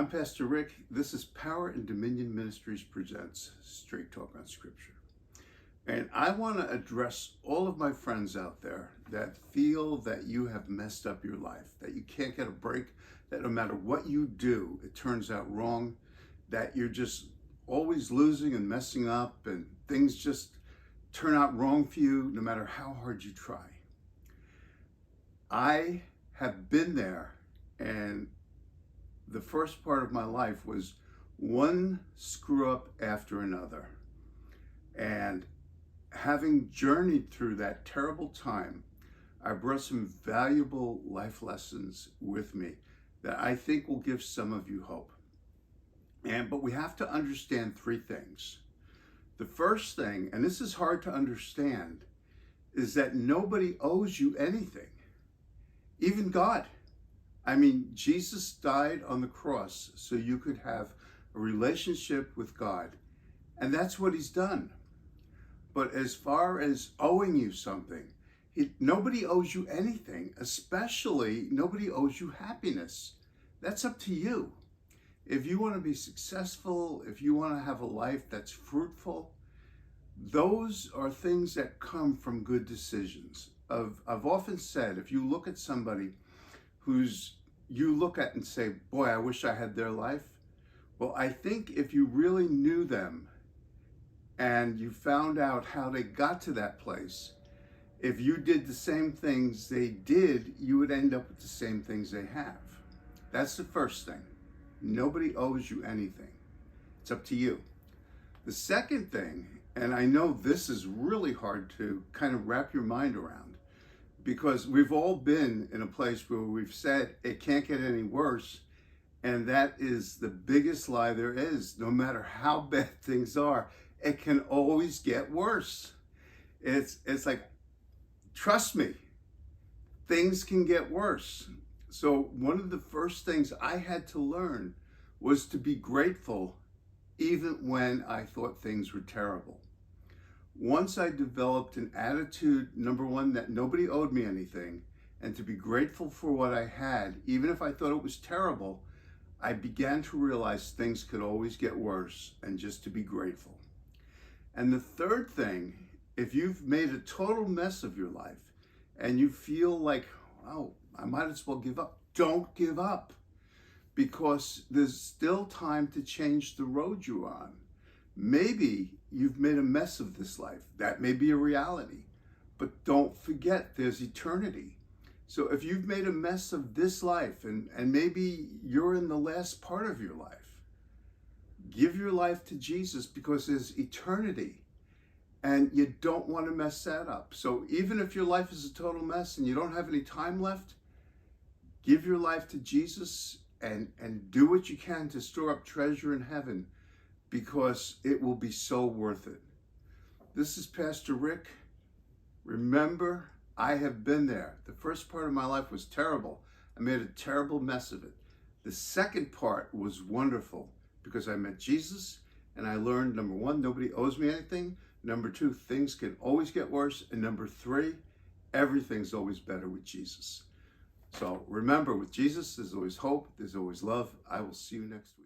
Pastor Rick. This is Power and Dominion Ministries presents Straight Talk on Scripture. And I want to address all of my friends out there that feel that you have messed up your life, that you can't get a break, that no matter what you do, it turns out wrong, that you're just always losing and messing up and things just turn out wrong for you no matter how hard you try. I have been there, and the first part of my life was one screw up after another. And having journeyed through that terrible time, I brought some valuable life lessons with me that I think will give some of you hope. But we have to understand three things. The first thing, and this is hard to understand, is that nobody owes you anything, even God. I mean, Jesus died on the cross so you could have a relationship with God, and that's what he's done. But as far as owing you something, nobody owes you anything, especially nobody owes you happiness. That's up to you. If you want to be successful, if you want to have a life that's fruitful, those are things that come from good decisions. I've often said, if you look at somebody you look at and say, boy, I wish I had their life. Well, I think if you really knew them and you found out how they got to that place, if you did the same things they did, you would end up with the same things they have. That's the first thing. Nobody owes you anything. It's up to you. The second thing, and I know this is really hard to kind of wrap your mind around, because we've all been in a place where we've said it can't get any worse, and that is the biggest lie there is. No matter how bad things are, it can always get worse. It's like, trust me, things can get worse. So one of the first things I had to learn was to be grateful even when I thought things were terrible. Once I developed an attitude, number one, that nobody owed me anything, and to be grateful for what I had, even if I thought it was terrible, I began to realize things could always get worse, and just to be grateful. And the third thing, if you've made a total mess of your life and you feel like, oh, I might as well give up, don't give up, because there's still time to change the road you're on. Maybe you've made a mess of this life. That may be a reality, but don't forget there's eternity. So if you've made a mess of this life and maybe you're in the last part of your life, give your life to Jesus, because there's eternity and you don't want to mess that up. So even if your life is a total mess and you don't have any time left, give your life to Jesus and do what you can to store up treasure in heaven, because it will be so worth it. This is Pastor Rick. Remember, I have been there. The first part of my life was terrible. I made a terrible mess of it. The second part was wonderful, because I met Jesus and I learned, number one, nobody owes me anything. Number two, things can always get worse. And number three, everything's always better with Jesus. So remember, with Jesus, there's always hope, there's always love. I will see you next week.